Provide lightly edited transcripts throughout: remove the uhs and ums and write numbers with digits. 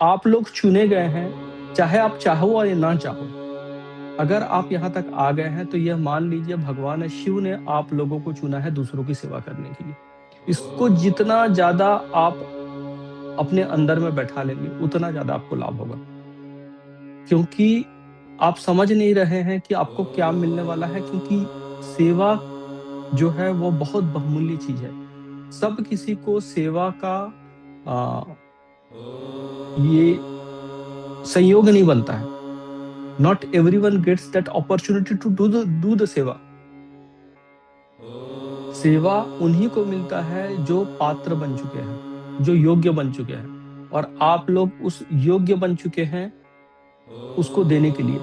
आप लोग चुने गए हैं, चाहे आप चाहो या ना चाहो। अगर आप यहाँ तक आ गए हैं तो यह मान लीजिए भगवान शिव ने आप लोगों को चुना है दूसरों की सेवा करने के लिए। इसको जितना ज्यादा आप अपने अंदर में बैठा लेंगे उतना ज्यादा आपको लाभ होगा, क्योंकि आप समझ नहीं रहे हैं कि आपको क्या मिलने वाला है। क्योंकि सेवा जो है वो बहुत बहुमूल्य चीज है। सब किसी को सेवा का आ, ये संयोग नहीं बनता है। Not everyone gets that opportunity to do the seva. सेवा उन्हीं को मिलता है जो पात्र बन चुके हैं, जो योग्य बन चुके हैं, और आप लोग उस योग्य बन चुके हैं उसको देने के लिए।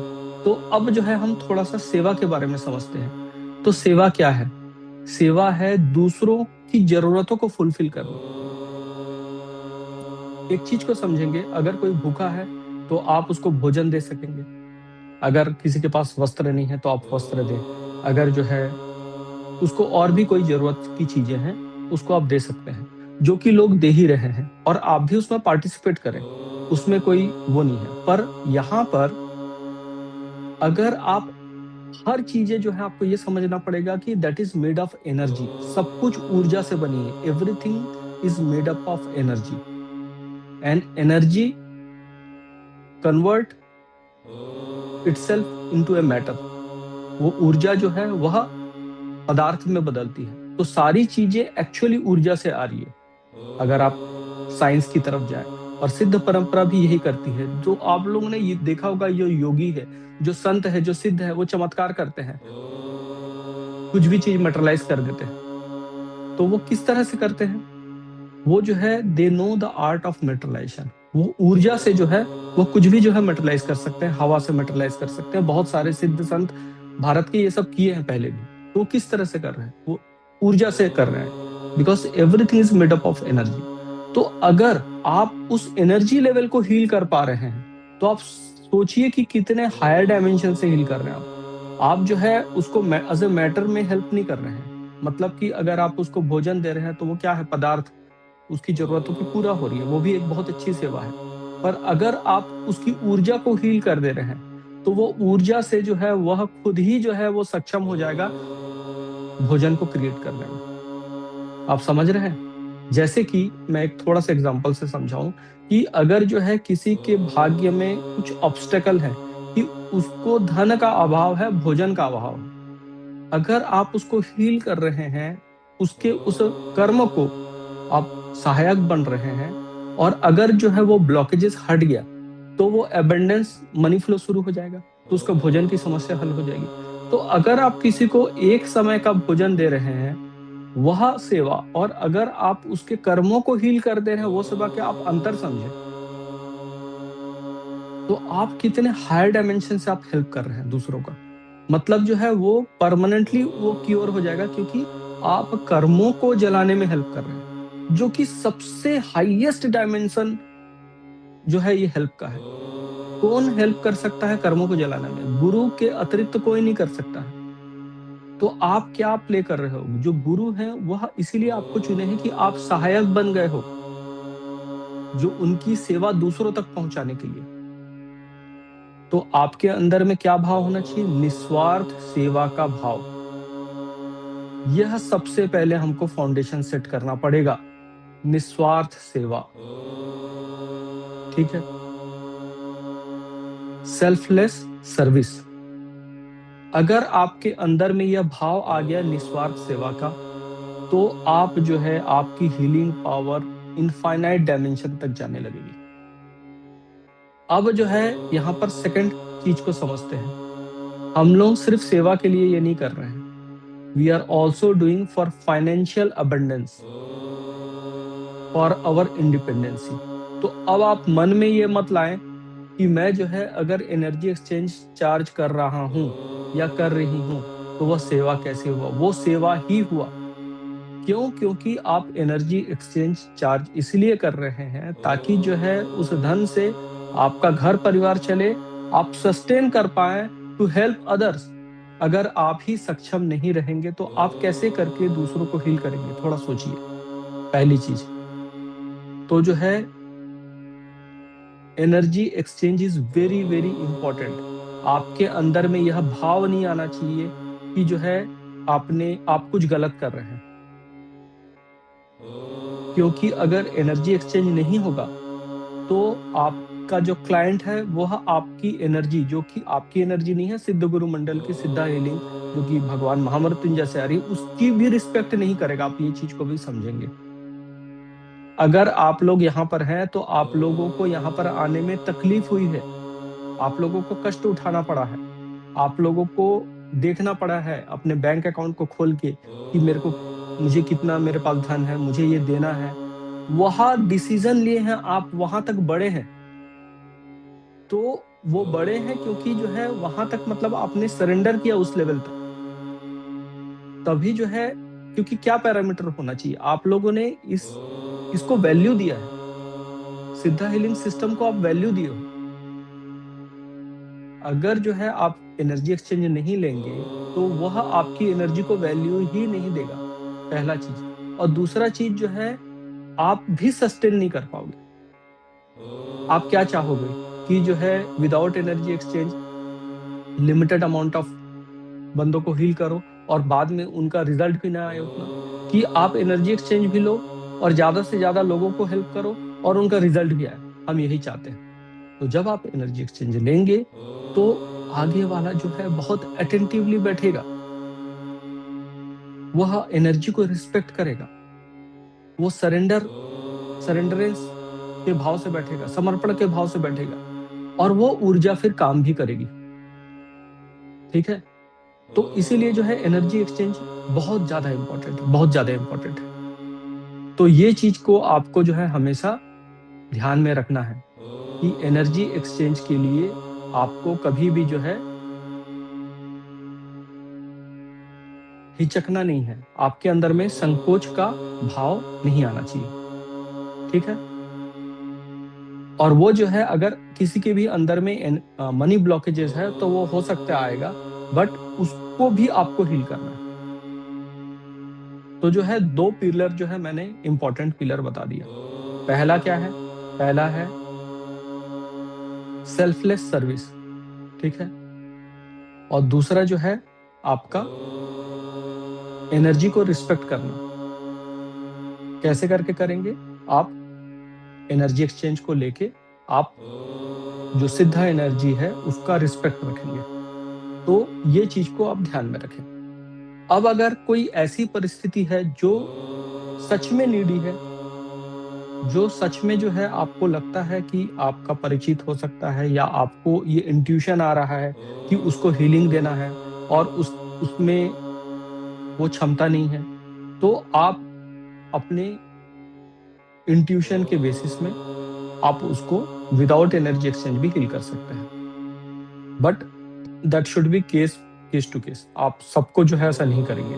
तो अब जो है हम थोड़ा सा सेवा के बारे में समझते हैं। तो सेवा क्या है? सेवा है दूसरों की जरूरतों को फुलफिल करना। एक चीज को समझेंगे, अगर कोई भूखा है तो आप उसको भोजन दे सकेंगे। अगर किसी के पास वस्त्र नहीं है तो आप वस्त्र दें। अगर जो है उसको और भी कोई जरूरत की चीजें हैं उसको आप दे सकते हैं, जो कि लोग दे ही रहे हैं, और आप भी उसमें पार्टिसिपेट करें, उसमें कोई वो नहीं है। पर यहाँ पर अगर आप हर चीजें जो है आपको ये समझना पड़ेगा कि that is made of energy. सब कुछ ऊर्जा से बनी है। Everything is made up of energy, and energy convert itself into a matter. वो ऊर्जा जो है वह पदार्थ में बदलती है। तो सारी चीजें एक्चुअली ऊर्जा से आ रही है, अगर आप साइंस की तरफ जाए। और सिद्ध परंपरा भी यही करती है। जो आप लोगों ने ये देखा होगा, जो योगी है, जो संत है, जो सिद्ध है, वो चमत्कार करते हैं, कुछ भी चीज मटेरियलाइज कर देते हैं। तो वो किस तरह से करते हैं? वो जो है they know the art of materialisation. वो ऊर्जा से जो है वो कुछ भी जो है मटेरियलाइज कर सकते हैं, हवा से मटेरियलाइज कर सकते हैं। बहुत सारे सिद्ध संत भारत के ये सब किए हैं पहले भी। तो वो किस तरह से कर रहे हैं? वो ऊर्जा से कर रहे हैं, because everything is made up of energy. तो अगर आप उस एनर्जी लेवल को हील कर पा रहे हैं तो आप सोचिए कि कितने हायर डायमेंशन से हील कर रहे हैं आप जो है उसको एज ए मैटर में हेल्प नहीं कर रहे हैं। मतलब कि अगर आप उसको भोजन दे रहे हैं तो वो क्या है? पदार्थ, उसकी जरूरतों की पूरा हो रही है, वो भी एक बहुत अच्छी सेवा है। पर अगर आप उसकी ऊर्जा को हील कर दे रहे हैं तो वो ऊर्जा से जो है वह खुद ही जो है वो सक्षम हो जाएगा भोजन को क्रिएट करने में। आप समझ रहे हैं? जैसे कि मैं एक थोड़ा सा एग्जांपल से समझाऊं कि अगर जो है किसी के भाग्य में कुछ ऑब्स्टेकल है, कि उसको धन का अभाव है, भोजन का अभाव है, अगर आप उसको हील कर रहे हैं, उसके उस कर्म को आप सहायक बन रहे हैं, और अगर जो है वो ब्लॉकेजेस हट गया तो वो एबंडेंस मनी फ्लो शुरू हो जाएगा, तो उसका भोजन की समस्या हल हो जाएगी। तो अगर आप किसी को एक समय का भोजन दे रहे हैं वह सेवा, और अगर आप उसके कर्मों को हील कर दे रहे हैं वो सेवा, क्या आप अंतर समझे? तो आप कितने हायर डायमेंशन से आप हेल्प कर रहे हैं दूसरों का। मतलब जो है वो परमानेंटली वो क्योर हो जाएगा, क्योंकि आप कर्मों को जलाने में हेल्प कर रहे हैं, जो कि सबसे हाईएस्ट डायमेंशन जो है ये हेल्प का है। कौन हेल्प कर सकता है कर्मों को जलाने में? गुरु के अतिरिक्त कोई नहीं कर सकता है। तो आप क्या प्ले कर रहे हो? जो गुरु हैं वह इसीलिए आपको चुने हैं कि आप सहायक बन गए हो, जो उनकी सेवा दूसरों तक पहुंचाने के लिए। तो आपके अंदर में क्या भाव होना चाहिए? निस्वार्थ सेवा का भाव। यह सबसे पहले हमको फाउंडेशन सेट करना पड़ेगा, निस्वार्थ सेवा। ठीक है? Selfless service. अगर आपके अंदर में यह भाव आ गया निस्वार्थ सेवा का, तो आप जो है आपकी हीलिंग पावर इनफाइनाइट डायमेंशन तक जाने लगेगी। अब जो है यहाँ पर सेकंड चीज को समझते हैं। हम लोग सिर्फ सेवा के लिए ये नहीं कर रहे हैं, we are also doing for financial abundance, for our independency. तो अब आप मन में ये मत लाएं कि मैं जो है अगर एनर्जी एक्सचेंज चार्ज कर रहा हूं या कर रही हूं तो वह सेवा कैसे हुआ? वो सेवा ही हुआ। क्यों? क्योंकि आप एनर्जी एक्सचेंज चार्ज इसलिए कर रहे हैं ताकि जो है उस धन से आपका घर परिवार चले, आप सस्टेन कर पाए टू हेल्प अदर्स। अगर आप ही सक्षम नहीं रहेंगे तो आप कैसे करके दूसरों को हील करेंगे? थोड़ा सोचिए। पहली चीज तो जो है energy exchange is very very important. आपके अंदर में यह भाव नहीं आना चाहिए कि जो है आप कुछ गलत कर रहे हैं, क्योंकि अगर एनर्जी एक्सचेंज नहीं होगा तो आपका जो क्लाइंट है वह आपकी एनर्जी, जो कि आपकी एनर्जी नहीं है, सिद्ध गुरु मंडल की सिद्धा हीलिंग जो कि भगवान महामृत्युंजय से आ रही है, उसकी भी रिस्पेक्ट नहीं करेगा। आप ये चीज को भी समझेंगे। अगर आप लोग यहाँ पर हैं तो आप लोगों को यहाँ पर आने में तकलीफ हुई है, आप लोगों को कष्ट उठाना पड़ा है, आप लोगों को देखना पड़ा है अपने बैंक अकाउंट को खोल के कि मुझे कितना मेरे पास धन है, मुझे ये देना है। वहां डिसीजन लिए हैं आप, वहां तक बड़े हैं। तो वो बड़े हैं क्योंकि जो है वहां तक मतलब आपने सरेंडर किया उस लेवल तक, तभी जो है। क्योंकि क्या पैरामीटर होना चाहिए, आप लोगों ने इसको वैल्यू दिया है, सिद्धा हीलिंग सिस्टम को आप वैल्यू दिए हो। अगर जो है आप एनर्जी एक्सचेंज नहीं लेंगे तो वह आपकी एनर्जी को वैल्यू ही नहीं देगा, पहला चीज। और दूसरा चीज जो है, आप भी सस्टेन नहीं कर पाओगे। आप क्या चाहोगे कि जो है without energy exchange limited amount of बंदों को हील करो और बाद में उनका रिजल्ट भी ना आए उतना, कि आप एनर्जी एक्सचेंज भी लो और ज्यादा से ज्यादा लोगों को हेल्प करो और उनका रिजल्ट भी आए। हम यही चाहते हैं। तो जब आप एनर्जी एक्सचेंज लेंगे तो आगे वाला जो है बहुत अटेंटिवली बैठेगा, वह एनर्जी को रिस्पेक्ट करेगा, वो सरेंडरेंस के भाव से बैठेगा, समर्पण के भाव से बैठेगा, और वो ऊर्जा फिर काम भी करेगी। ठीक है। तो इसीलिए जो है एनर्जी एक्सचेंज बहुत ज्यादा इंपॉर्टेंट है, बहुत ज्यादा इंपॉर्टेंट है। तो ये चीज को आपको जो है हमेशा ध्यान में रखना है कि एनर्जी एक्सचेंज के लिए आपको कभी भी जो है हिचकना नहीं है, आपके अंदर में संकोच का भाव नहीं आना चाहिए। ठीक है। और वो जो है अगर किसी के भी अंदर में मनी ब्लॉकेजेस है तो वो हो सकता है आएगा, बट उसको भी आपको हील करना है। तो जो है 2 पिलर जो है मैंने इंपॉर्टेंट पिलर बता दिया। पहला क्या है? पहला है सेल्फलेस सर्विस। ठीक है। और दूसरा जो है आपका एनर्जी को रिस्पेक्ट करना। कैसे करके करेंगे? आप एनर्जी एक्सचेंज को लेके आप जो सिद्धा एनर्जी है उसका रिस्पेक्ट रखेंगे। तो ये चीज को आप ध्यान में रखें। अब अगर कोई ऐसी परिस्थिति है जो सच में नीडी है, जो सच में जो है आपको लगता है कि आपका परिचित हो सकता है, या आपको ये इंट्यूशन आ रहा है कि उसको हीलिंग देना है और उसमें वो क्षमता नहीं है, तो आप अपने इंट्यूशन के बेसिस में आप उसको विदाउट एनर्जी एक्सचेंज भी हील कर सकते हैं। But that should be case to case. आप सबको जो है ऐसा नहीं करेंगे।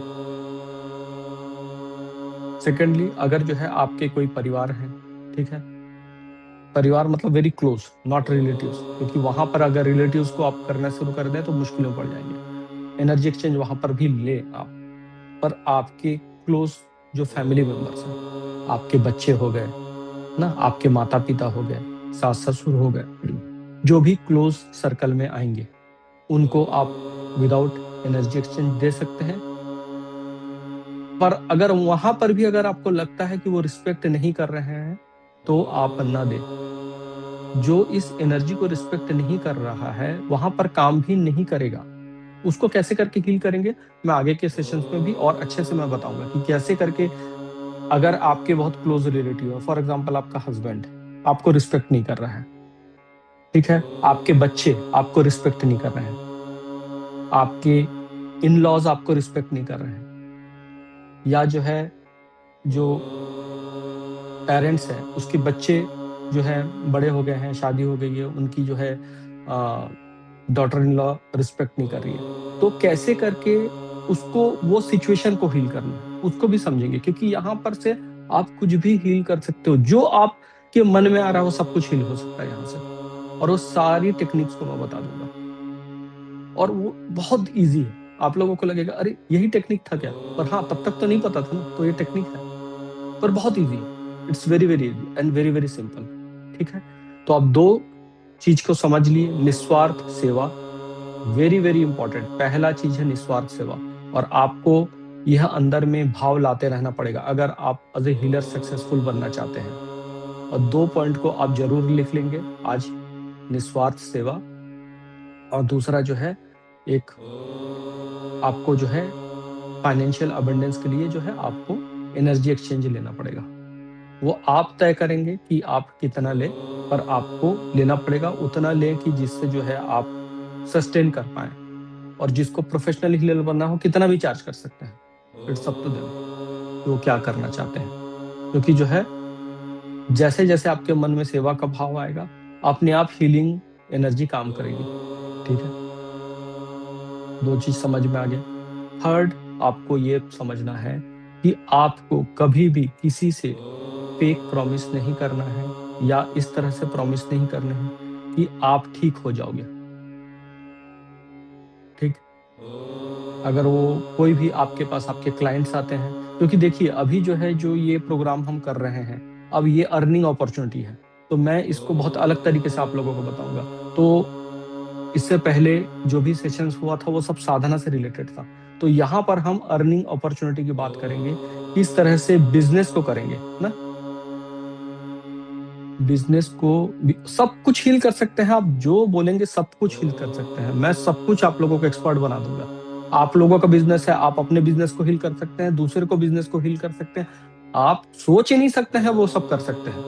सेकेंडली, अगर जो है आपके कोई परिवार है, ठीक है, परिवार मतलब वेरी क्लोज, नॉट रिलेटिव्स, क्योंकि वहां पर अगर रिलेटिव्स को आप करना शुरू कर दें तो मुश्किलों पड़ जाएंगे। एनर्जी एक्सचेंज वहां पर भी ले आप, पर आपके क्लोज जो फैमिली मेंबर्स हैं, आपके बच्चे हो गए ना, आपके माता पिता हो गए, सास ससुर हो गए, जो भी क्लोज सर्कल में आएंगे, उनको आप विदाउट एनर्जी एक्सचेंज दे सकते हैं। पर अगर वहां पर भी अगर आपको लगता है कि वो रिस्पेक्ट नहीं कर रहे हैं तो आप ना दें। जो इस एनर्जी को रिस्पेक्ट नहीं कर रहा है वहां पर काम भी नहीं करेगा। उसको कैसे करके हील करेंगे, मैं आगे के सेशंस में भी और अच्छे से मैं बताऊंगा कि कैसे करके। अगर आपके बहुत क्लोज रिलेटिव है, फॉर एग्जांपल आपका हस्बैंड आपको रिस्पेक्ट नहीं कर रहा है, ठीक है, आपके बच्चे आपको रिस्पेक्ट नहीं कर रहे हैं, आपके इन लॉज आपको रिस्पेक्ट नहीं कर रहे हैं, या जो है जो पेरेंट्स हैं उसके बच्चे जो है बड़े हो गए हैं, शादी हो गई है, उनकी जो है डॉटर इन लॉ रिस्पेक्ट नहीं कर रही है, तो कैसे करके उसको वो सिचुएशन को हील करना है उसको भी समझेंगे। क्योंकि यहाँ पर से आप कुछ भी हील कर सकते हो, जो आपके मन में आ रहा है वो सब कुछ हील हो सकता है यहाँ से, और वो सारी टेक्निक्स को मैं बता दूंगा। और वो बहुत ईजी है। आप लोगों को लगेगा अरे यही टेक्निक था क्या, पर हाँ तब तक तो नहीं पता था ना, तो ये टेक्निक है, पर बहुत ईजी है। It's very very easy and very very simple. ठीक है। तो आप दो चीज को समझ लिए, निस्वार्थ सेवा, वेरी वेरी इंपॉर्टेंट। पहला चीज है निस्वार्थ सेवा, और आपको यह अंदर में भाव लाते रहना पड़ेगा अगर आप एज ए हीलर सक्सेसफुल बनना चाहते हैं। और 2 पॉइंट को आप जरूर लिख लेंगे आज, निस्वार्थ सेवा, और दूसरा जो है एक आपको जो है फाइनेंशियल अबंडेंस के लिए जो है आपको एनर्जी एक्सचेंज लेना पड़ेगा। वो आप तय करेंगे कि आप कितना लें, पर आपको लेना पड़ेगा उतना लें कि जिससे जो है आप सस्टेन कर पाए। और जिसको प्रोफेशनल हीलर बनना हो कितना भी चार्ज कर सकते हैं, इट्स अप टू देम कि वो क्या करना चाहते हैं। क्योंकि जो है जैसे जैसे आपके मन में सेवा का भाव आएगा, अपने आप हीलिंग एनर्जी काम करेगी। ठीक है, 2 चीज समझ में आ गया। थर्ड, आपको ये समझना है कि आपको कभी भी किसी से फेक प्रॉमिस नहीं करना है, या इस तरह से प्रॉमिस नहीं करने हैं कि आप ठीक हो जाओगे। ठीक, अगर वो कोई भी आपके पास आपके क्लाइंट्स आते हैं, क्योंकि देखिए अभी जो है जो ये प्रोग्राम हम कर रहे हैं, अब ये अर्निंग अपॉर्चुनिटी है, तो मैं इसको बहुत अलग तरीके से आप लोगों को बताऊंगा। तो इससे पहले जो भी सेशंस हुआ था वो सब साधना से रिलेटेड था, तो यहाँ पर हम अर्निंग अपॉर्चुनिटी की बात करेंगे, किस तरह से बिजनेस को करेंगे ना। बिजनेस को सब कुछ हील कर सकते हैं, आप जो बोलेंगे सब कुछ हील कर सकते हैं, मैं सब कुछ आप लोगों को एक्सपर्ट बना दूंगा। आप लोगों का बिजनेस है, आप अपने बिजनेस को हील कर सकते हैं, दूसरे को बिजनेस को हील कर सकते हैं, आप सोच ही नहीं सकते हैं वो सब कर सकते हैं।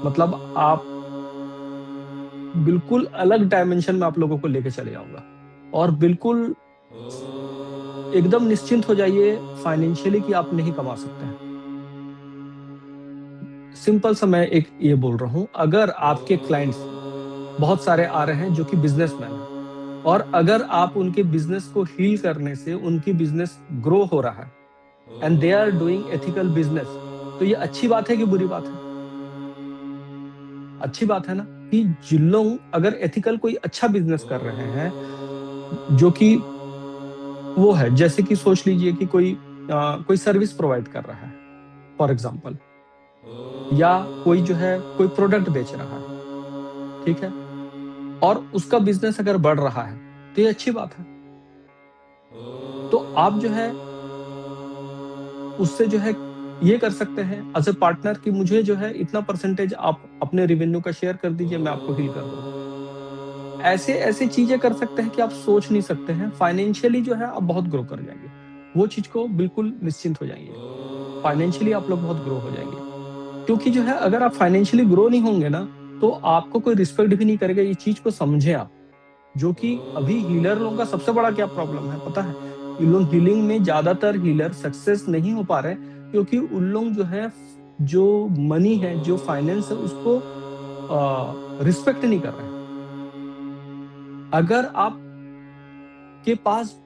मतलब आप बिल्कुल अलग डायमेंशन में आप लोगों को लेके चले जाऊंगा, और बिल्कुल एकदम निश्चिंत हो जाइए फाइनेंशियली कि आप नहीं कमा सकते हैं। सिंपल सा मैं एक ये बोल रहा हूं, अगर आपके क्लाइंट्स बहुत सारे आ रहे हैं जो कि बिजनेसमैन हैं, और अगर आप उनके बिजनेस को हील करने से उनकी बिजनेस ग्रो हो रहा है, and they are doing ethical business, तो ये अच्छी बात है कि बुरी बात है? अच्छी बात है ना, कि जिन लोग अगर एथिकल कोई अच्छा बिजनेस कर रहे हैं, जो कि वो है, जैसे कि सोच लीजिए कि कोई सर्विस प्रोवाइड कर रहा है फॉर एग्जाम्पल, या कोई जो है कोई प्रोडक्ट बेच रहा है, ठीक है, और उसका बिजनेस अगर बढ़ रहा है, तो ये अच्छी बात है। तो आप जो है उससे जो है ये कर सकते हैं एज ए पार्टनर कि मुझे जो है इतना परसेंटेज आप अपने रेवेन्यू का शेयर कर दीजिए, मैं आपको हील कर दूंगा। ऐसे ऐसे चीजें कर सकते हैं कि आप सोच नहीं सकते हैं। फाइनेंशियली जो है आप बहुत ग्रो कर जाएंगे, वो चीज को बिल्कुल निश्चिंत हो जाएंगे, फाइनेंशियली आप लोग बहुत ग्रो हो जाएंगे। क्योंकि जो है अगर आप फाइनेंशियली ग्रो नहीं होंगे ना, तो आपको कोई रिस्पेक्ट भी नहीं करेगा, ये चीज को समझे आप। जो कि अभी हीलर लोगों का सबसे बड़ा क्या प्रॉब्लम है पता है, इन लोग हीलिंग में ज्यादातर हीलर सक्सेस नहीं हो पा रहे, क्योंकि उन लोग जो है जो मनी है, जो फाइनेंस है, उसको रिस्पेक्ट नहीं कर रहे हैं। अगर आप के पास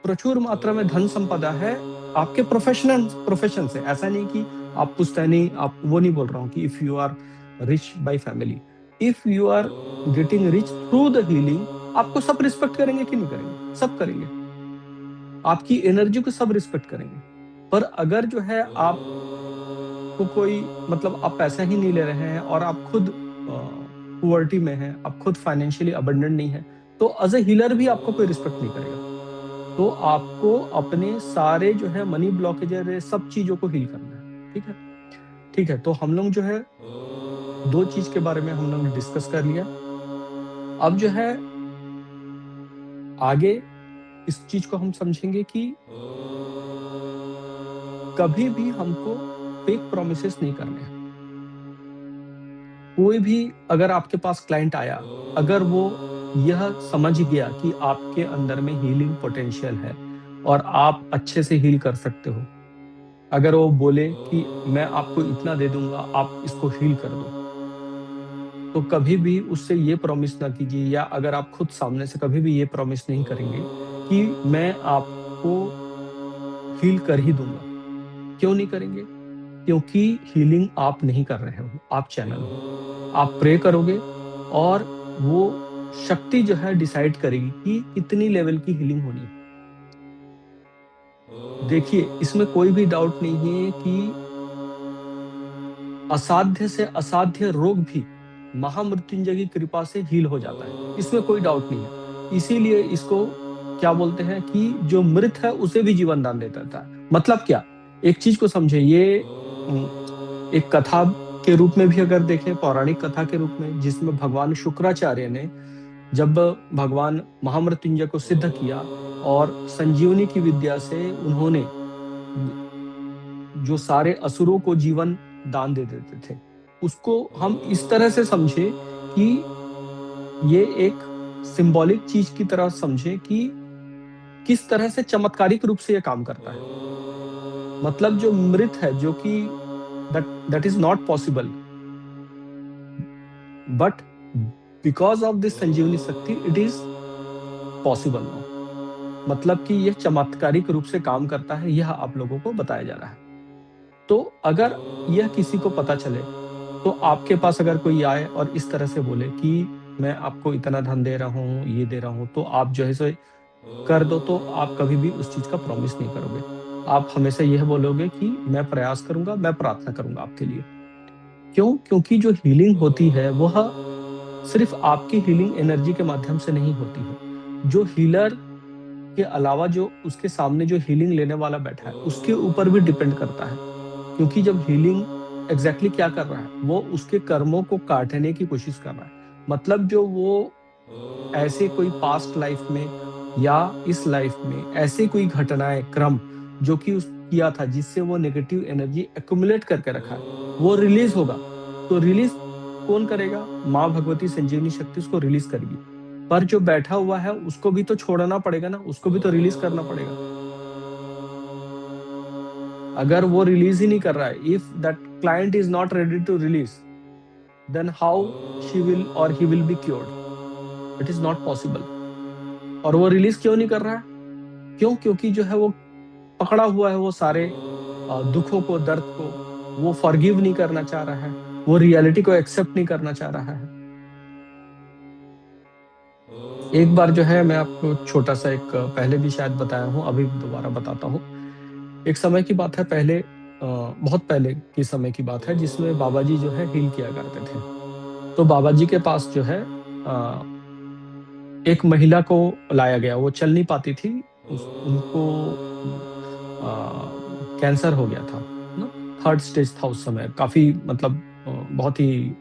प्रचुर मात्रा में धन संपदा है, आपके प्रोफेशन से, ऐसा नहीं कि आप पुश्तैनी, आप वो नहीं बोल रहा हूँ कि if you are rich by family, if you are getting rich through the healing, आपको सब रिस्पेक्ट करेंगे कि नहीं करेंगे? सब करेंगे, आपकी एनर्जी को सब रिस्पेक्ट करेंगे। पर अगर जो है आप को कोई मतलब आप पैसा ही नहीं ले रहे हैं, और आप खुद पुअर्टी में हैं, आप खुद फाइनेंशियली अबंडेंट नहीं है, तो एज ए हीलर भी आपको कोई रिस्पेक्ट नहीं करेगा। तो आपको अपने सारे जो है मनी ब्लॉकेज, सब चीजों को हील करना है। ठीक है, ठीक है, तो हम लोग जो है 2 चीज के बारे में हम लोग ने डिस्कस कर लिया। अब जो है आगे इस चीज को हम समझेंगे कि कभी भी हमको फेक प्रोमिसेस नहीं करने हैं। कोई भी अगर आपके पास क्लाइंट आया, अगर वो यह समझ गया कि आपके अंदर में हीलिंग पोटेंशियल है और आप अच्छे से हील कर सकते हो, अगर वो बोले कि मैं आपको इतना दे दूंगा, आप इसको हील कर दो, तो कभी भी उससे ये प्रॉमिस ना कीजिए, या अगर आप खुद सामने से कभी भी ये प्रॉमिस नहीं करेंगे कि मैं आपको हील कर ही दूंगा। क्यों नहीं करेंगे? क्योंकि हीलिंग आप नहीं कर रहे हो, आप चैनल हो। आप प्रे करोगे, और वो शक्ति जो है डिसाइड करेगी कि कितनी लेवल की हीलिंग होनी है। देखिए इसमें कोई भी डाउट नहीं है कि असाध्य से असाध्य रोग भी महामृत्युंजय की कृपा से हील हो जाता है, इसमें कोई डाउट नहीं है। इसीलिए इसको क्या बोलते हैं कि जो मृत है उसे भी जीवन दान देता था। मतलब क्या, एक चीज को समझे, ये एक कथा के रूप में भी अगर देखें, पौराणिक कथा के रूप में, जिसमें भगवान शुक्राचार्य ने जब भगवान महामृत्युंजय को सिद्ध किया और संजीवनी की विद्या से उन्होंने जो सारे असुरों को जीवन दान दे देते थे, उसको हम इस तरह से समझे कि ये एक सिंबॉलिक चीज की तरह समझे कि किस तरह से चमत्कारिक रूप से ये काम करता है। मतलब जो मृत है, जो कि that is not possible, but because of this संजीवनी शक्ति इट इज पॉसिबल नाउ। मतलब कि यह चमत्कारिक रूप से काम करता है, यह आप लोगों को बताया जा रहा है। तो अगर यह किसी को पता चले, तो आपके पास अगर कोई आए और इस तरह से बोले कि मैं आपको इतना धन दे रहा हूँ, ये दे रहा हूँ, तो आप जो है सो कर दो, तो आप कभी भी उस चीज का प्रॉमिस नहीं करोगे। आप हमेशा यह बोलोगे कि मैं प्रयास करूंगा, मैं प्रार्थना करूंगा आपके लिए। क्यों? क्योंकि जो हीलिंग होती है वह सिर्फ आपकी हीलिंग एनर्जी के माध्यम से नहीं होती है। जो हीलर के अलावा जो उसके सामने जो हीलिंग लेने वाला बैठा है, उसके ऊपर भी डिपेंड करता है। क्योंकि जब हीलिंग एग्जैक्टली क्या कर रहा है, वो उसके कर्मों को काटने की कोशिश कर रहा है। मतलब जो वो ऐसे कोई पास्ट लाइफ में या इस लाइफ में ऐसे कोई घटनाएं, क्रम जो कि उस किया था, जिससे वो नेगेटिव एनर्जी एक्युमुलेट करके रखा है, वो रिलीज होगा। तो रिलीज कौन करेगा? माँ भगवती संजीवनी शक्ति उसको रिलीज करेगी। पर जो बैठा हुआ है उसको भी तो छोड़ना पड़ेगा ना, उसको भी तो रिलीज करना पड़ेगा। अगर वो रिलीज ही नहीं कर रहा है, if that client is not ready to release, then how she will और he will be cured? It is not possible. और वो रिलीज क्यों नहीं कर रहा है? क्यों? क्योंकि जो है वो पकड़ा हुआ है, वो सारे दुखों को, दर्द को वो फॉरगिव नहीं करना चाह रहा है, वो रियलिटी को एक्सेप्ट नहीं करना चाह रहा है। एक बार जो है, मैं आपको छोटा सा एक पहले भी शायद बताया हूँ, अभी दोबारा बताता हूँ। एक समय की बात है, पहले बहुत पहले की समय की बात है, जिसमें बाबा जी जो है हील किया करते थे। तो बाबा जी के पास जो है एक महिला को लाया गया, वो चल नहीं पाती थी, उनको कैंसर हो गया था ना, 3rd स्टेज था उस समय, काफी मतलब बहुत ही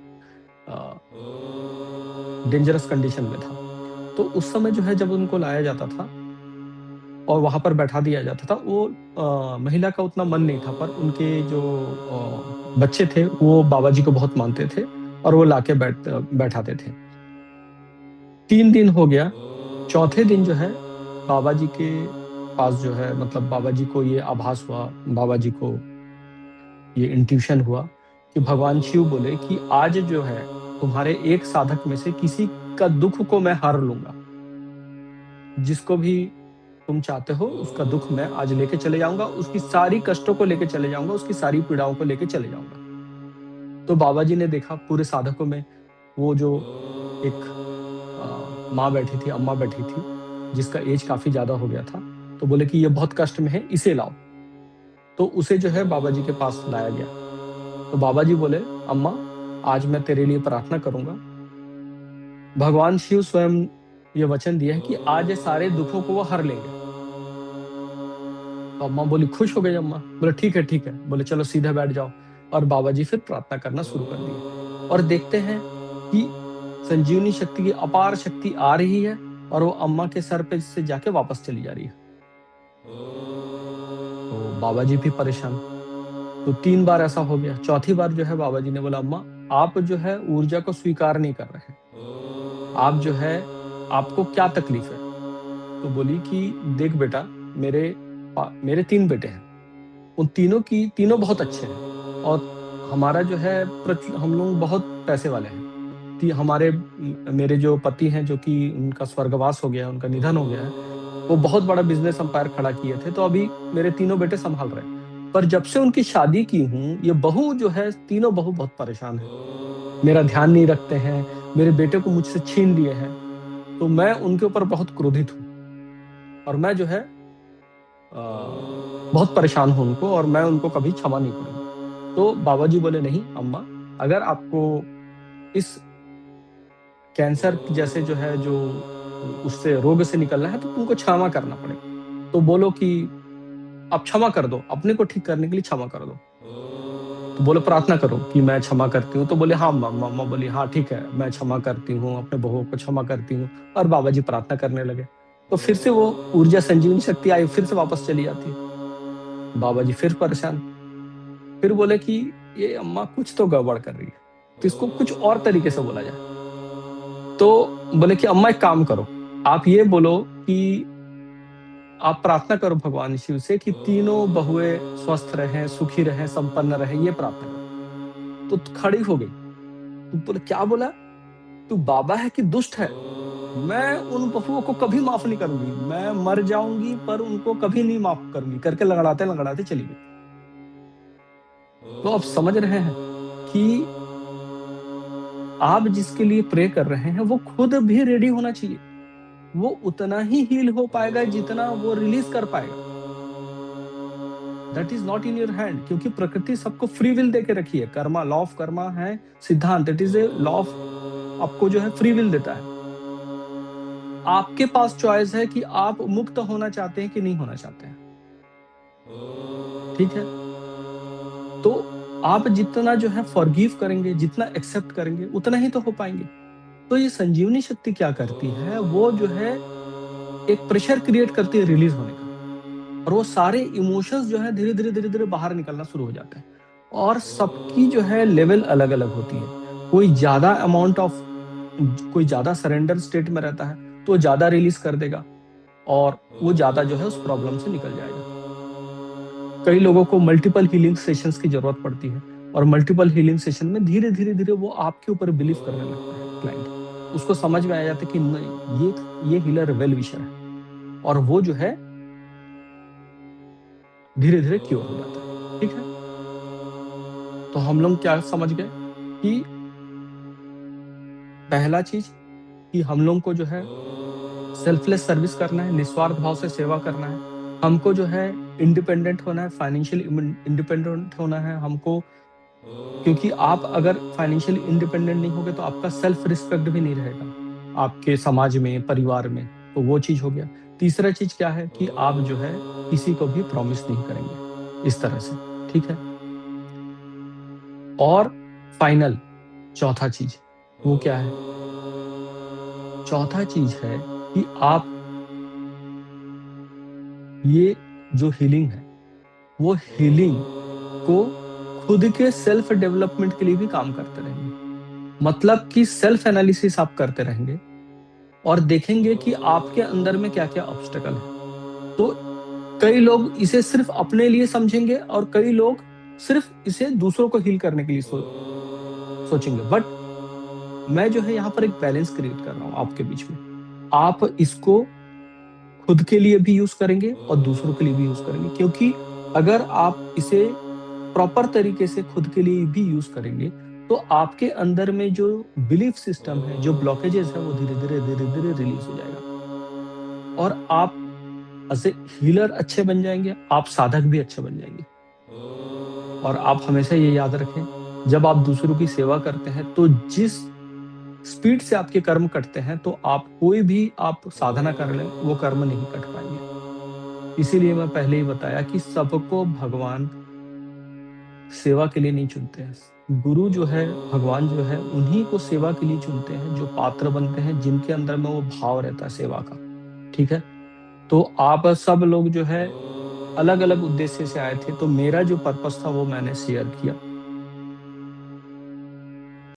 डेंजरस कंडीशन में था। तो उस समय जो है जब उनको लाया जाता था और वहां पर बैठा दिया जाता था, वो महिला का उतना मन नहीं था, पर उनके जो बच्चे थे वो बाबा जी को बहुत मानते थे और वो लाके बैठाते थे। 3 दिन हो गया, चौथे दिन जो है बाबा जी के पास जो है, मतलब बाबा जी को ये आभास हुआ, बाबा जी को ये इंट्यूशन हुआ कि भगवान शिव बोले कि आज जो है तुम्हारे एक साधक में से किसी का दुख को मैं हर लूंगा। जिसको भी तुम चाहते हो उसका दुख मैं आज लेके चले जाऊंगा, उसकी सारी कष्टों को लेके चले जाऊंगा, उसकी सारी पीड़ाओं को लेके चले जाऊंगा। तो बाबा जी ने देखा पूरे साधकों में वो जो एक माँ बैठी थी, अम्मा बैठी थी, जिसका एज काफी ज्यादा हो गया था। तो बोले कि ये बहुत कष्ट में है, इसे लाओ। तो उसे जो है बाबा जी के पास लाया गया। तो बाबा जी बोले, अम्मा आज मैं तेरे लिए प्रार्थना करूंगा। भगवान शिव स्वयं ये वचन दिया है कि आज ये सारे दुखों को वो हर लेंगे। तो अम्मा बोली, खुश हो गई अम्मा, बोले ठीक है ठीक है, बोले चलो सीधे बैठ जाओ। और बाबा जी फिर प्रार्थना करना शुरू कर दिए। और देखते हैं कि संजीवनी शक्ति की अपार शक्ति आ रही है और वो अम्मा के सर पे से जाके वापस चली जा रही है। तो बाबा जी भी परेशान। तो 3 बार ऐसा हो गया। चौथी बार जो है बाबा जी ने बोला, अम्मा आप जो है ऊर्जा को स्वीकार नहीं कर रहे हैं, आप जो है, आपको क्या तकलीफ है? तो बोली कि देख बेटा, मेरे 3 बेटे हैं, उन तीनों बहुत अच्छे हैं और हमारा जो है हम लोग बहुत पैसे वाले हैं। हमारे मेरे जो पति हैं, जो कि उनका स्वर्गवास हो गया, उनका निधन हो गया है, वो बहुत बड़ा बिजनेस एम्पायर खड़ा किए थे, तो अभी मेरे तीनों बेटे संभाल रहे हैं। पर जब से उनकी शादी की हूँ, ये बहू जो है, तीनों बहू बहुत परेशान है, मेरा ध्यान नहीं रखते हैं, मेरे बेटे को मुझसे छीन लिए हैं। तो मैं उनके ऊपर बहुत क्रोधित हूँ और मैं जो है बहुत परेशान हूँ उनको, और मैं उनको कभी क्षमा नहीं करूंगा। तो बाबा जी बोले, नहीं अम्मा, अगर आपको इस कैंसर जैसे जो है, जो उससे रोग से निकलना है, तो तुमको क्षमा करना पड़ेगा। तो बोलो कि आप क्षमा कर दो, अपने को ठीक करने के लिए क्षमा कर दो। तो बोले प्रार्थना करो कि मैं क्षमा करती हूँ। तो बोले हाँ, मम्मा बोली हाँ ठीक है, मैं क्षमा करती हूँ, अपने बहू को क्षमा करती हूँ। और बाबा जी प्रार्थना करने लगे, तो फिर से वो ऊर्जा, संजीवनी शक्ति आई, फिर से वापस चली जाती है। बाबा जी फिर परेशान, फिर बोले कि ये अम्मा कुछ तो गड़बड़ कर रही है, तो इसको कुछ और तरीके से बोला जाए। तो बोले कि अम्मा एक काम करो, आप ये बोलो कि आप प्रार्थना करो भगवान शिव से कि तीनों बहुएं स्वस्थ रहें, सुखी रहें, संपन्न रहें, ये प्रार्थना करो। तो खड़ी हो गई। तो बोले क्या बोला, तू बाबा है कि दुष्ट है? मैं उन बहुओं को कभी माफ नहीं करूंगी, मैं मर जाऊंगी पर उनको कभी नहीं माफ करूंगी, करके लंगड़ाते लंगड़ाते चली गई। तो आप समझ रहे हैं कि आप जिसके लिए प्रे कर रहे हैं वो खुद भी रेडी होना चाहिए। वो उतना ही हील हो पाएगा जितना वो रिलीज कर पाएगा। That is not in your hand, क्योंकि प्रकृति सबको फ्री विल देके रखी है। कर्मा, लॉ ऑफ कर्मा है सिद्धांत, it is a law of, आपको जो है फ्री विल देता है। आपके पास चॉइस है कि आप मुक्त होना चाहते हैं कि नहीं होना चाहते हैं। ठीक है, तो आप जितना जो है फॉरगिव करेंगे, जितना एक्सेप्ट करेंगे, उतना ही तो हो पाएंगे। तो ये संजीवनी शक्ति क्या करती है, वो जो है एक प्रेशर क्रिएट करती है रिलीज होने का, और वो सारे इमोशंस जो है धीरे धीरे धीरे धीरे बाहर निकलना शुरू हो जाते हैं। और सबकी जो है लेवल अलग अलग होती है। कोई ज्यादा अमाउंट ऑफ, कोई ज्यादा सरेंडर स्टेट में रहता है तो ज्यादा रिलीज कर देगा, और वो ज्यादा जो है उस प्रॉब्लम से निकल जाएगा। कई लोगों को मल्टीपल हीलिंग सेशंस की जरूरत पड़ती है, और मल्टीपल हीलिंग सेशन में धीरे धीरे धीरे वो आपके ऊपर बिलीव करने लगता है क्लाइंट। उसको समझ में आ जाता है कि नहीं, ये हीलर वेल विशर है, और वो जो है धीरे धीरे क्योर हो जाता है। ठीक है, तो हम लोग क्या समझ गए कि पहला चीज कि हम लोग को जो है सेल्फलेस सर्विस करना है, निस्वार्थ भाव से सेवा करना है। हमको जो है इंडिपेंडेंट होना है, फाइनेंशियल इंडिपेंडेंट होना है हमको, क्योंकि आप अगर फाइनेंशियल इंडिपेंडेंट नहीं होगे तो आपका सेल्फ रिस्पेक्ट भी नहीं रहेगा आपके समाज में, परिवार में। तो वो चीज हो गया। तीसरा चीज क्या है कि आप जो है किसी को भी प्रॉमिस नहीं करेंगे इस तरह से। ठीक है, और फाइनल चौथा चीज वो क्या है? चौथा चीज है कि आप ये जो हीलिंग है, वो हीलिंग को खुद के सेल्फ डेवलपमेंट के लिए भी काम करते रहेंगे। मतलब कि सेल्फ एनालिसिस आप करते रहेंगे और देखेंगे कि आपके अंदर में क्या क्या ऑब्स्टेकल है। तो कई लोग इसे सिर्फ अपने लिए समझेंगे, और कई लोग सिर्फ इसे दूसरों को हील करने के लिए सोचेंगे। बट मैं जो है यहाँ पर एक बैलेंस क्रिएट कर रहा हूँ आपके बीच में। आप इसको खुद के लिए भी यूज करेंगे और दूसरों के लिए भी यूज करेंगे, क्योंकि अगर आप इसे प्रॉपर तरीके से खुद के लिए भी यूज करेंगे तो आपके अंदर में जो बिलीफ सिस्टम है, जो ब्लॉकेजेस है, वो धीरे धीरे धीरे धीरे रिलीज हो जाएगा, और आप ऐसे हीलर अच्छे बन जाएंगे, आप साधक भी अच्छे बन जाएंगे। और आप हमेशा ये याद रखें, जब आप दूसरों की सेवा करते हैं तो जिस स्पीड से आपके कर्म कटते हैं, तो आप कोई भी आप साधना कर लें, वो कर्म नहीं कट पाएंगे। इसीलिए मैं पहले ही बताया कि सबको भगवान सेवा के लिए नहीं चुनते हैं। गुरु जो है, भगवान जो है, उन्हीं को सेवा के लिए चुनते हैं जो पात्र बनते हैं, जिनके अंदर में वो भाव रहता है सेवा का। ठीक है, तो आप सब लोग जो है अलग अलग उद्देश्य से आए थे, तो मेरा जो पर्पस था वो मैंने शेयर किया।